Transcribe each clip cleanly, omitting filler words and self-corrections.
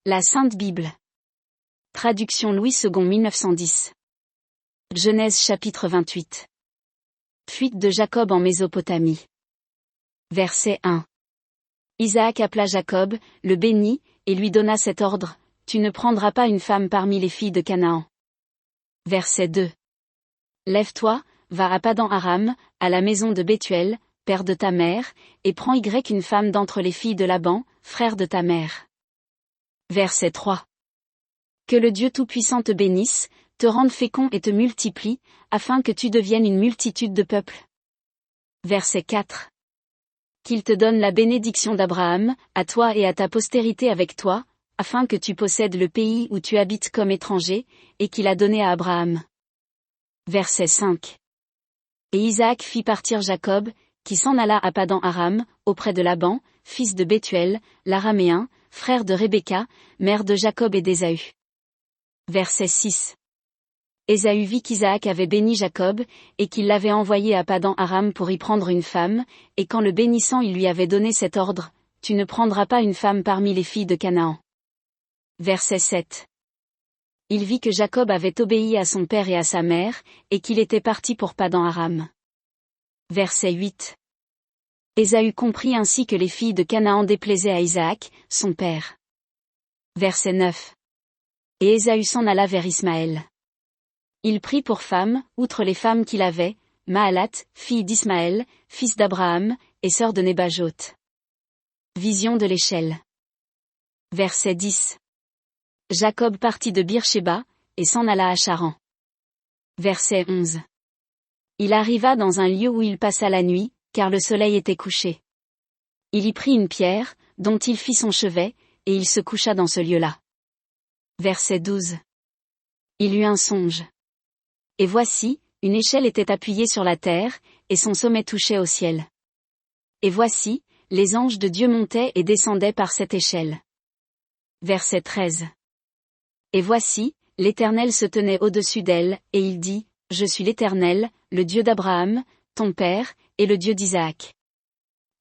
La Sainte Bible. Traduction Louis II 1910. Genèse chapitre 28. Fuite de Jacob en Mésopotamie. Verset 1. Isaac appela Jacob, le bénit, et lui donna cet ordre, tu ne prendras pas une femme parmi les filles de Canaan. Verset 2. Lève-toi, va à Padan Aram, à la maison de Bethuel, père de ta mère, et prends une femme d'entre les filles de Laban, frère de ta mère. Verset 3. Que le Dieu Tout-Puissant te bénisse, te rende fécond et te multiplie, afin que tu deviennes une multitude de peuples. Verset 4. Qu'il te donne la bénédiction d'Abraham, à toi et à ta postérité avec toi, afin que tu possèdes le pays où tu habites comme étranger, et qu'il a donné à Abraham. Verset 5. Et Isaac fit partir Jacob, qui s'en alla à Padan Aram, auprès de Laban, fils de Bethuel, l'Araméen, frère de Rebecca, mère de Jacob et d'Ésaü. Verset 6. Ésaü vit qu'Isaac avait béni Jacob, et qu'il l'avait envoyé à Padan Aram pour y prendre une femme, et qu'en le bénissant il lui avait donné cet ordre, tu ne prendras pas une femme parmi les filles de Canaan. Verset 7. Il vit que Jacob avait obéi à son père et à sa mère, et qu'il était parti pour Padan Aram. Verset 8. Ésaü comprit ainsi que les filles de Canaan déplaisaient à Isaac, son père. Verset 9. Et Ésaü s'en alla vers Ismaël. Il prit pour femme, outre les femmes qu'il avait, Mahalat, fille d'Ismaël, fils d'Abraham, et sœur de Nébajot. Vision de l'échelle. Verset 10. Jacob partit de Beer-Shéba, et s'en alla à Charan. Verset 11. Il arriva dans un lieu où il passa la nuit, car le soleil était couché. Il y prit une pierre, dont il fit son chevet, et il se coucha dans ce lieu-là. Verset 12. Il eut un songe. Et voici, une échelle était appuyée sur la terre, et son sommet touchait au ciel. Et voici, les anges de Dieu montaient et descendaient par cette échelle. Verset 13. Et voici, l'Éternel se tenait au-dessus d'elle, et il dit, je suis l'Éternel, le Dieu d'Abraham, ton père, et le Dieu d'Isaac.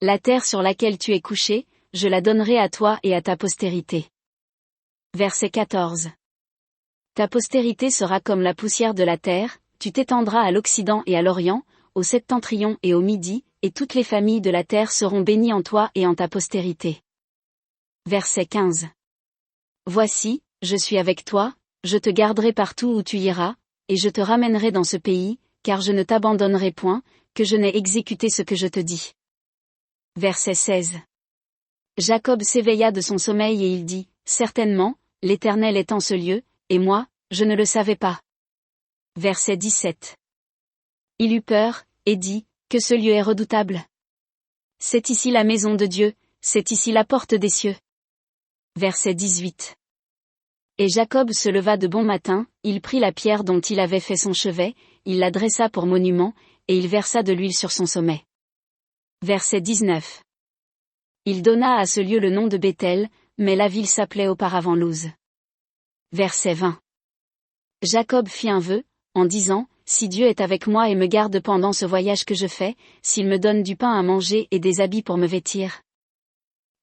La terre sur laquelle tu es couché, je la donnerai à toi et à ta postérité. Verset 14. Ta postérité sera comme la poussière de la terre, tu t'étendras à l'Occident et à l'Orient, au Septentrion et au Midi, et toutes les familles de la terre seront bénies en toi et en ta postérité. Verset 15. Voici, je suis avec toi, je te garderai partout où tu iras, et je te ramènerai dans ce pays, car je ne t'abandonnerai point, que je n'ai exécuté ce que je te dis. Verset 16. Jacob s'éveilla de son sommeil et il dit, certainement, l'Éternel est en ce lieu, et moi, je ne le savais pas. Verset 17. Il eut peur, et dit, que ce lieu est redoutable. C'est ici la maison de Dieu, c'est ici la porte des cieux. Verset 18. Et Jacob se leva de bon matin, il prit la pierre dont il avait fait son chevet, il la dressa pour monument, et il versa de l'huile sur son sommet. Verset 19. Il donna à ce lieu le nom de Béthel, mais la ville s'appelait auparavant Luz. Verset 20. Jacob fit un vœu, en disant, si Dieu est avec moi et me garde pendant ce voyage que je fais, s'il me donne du pain à manger et des habits pour me vêtir.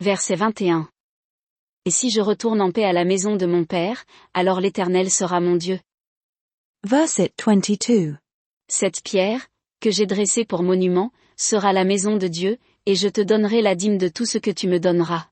Verset 21. Et si je retourne en paix à la maison de mon père, alors l'Éternel sera mon Dieu. Verset 22. Cette pierre, que j'ai dressée pour monument, sera la maison de Dieu, et je te donnerai la dîme de tout ce que tu me donneras.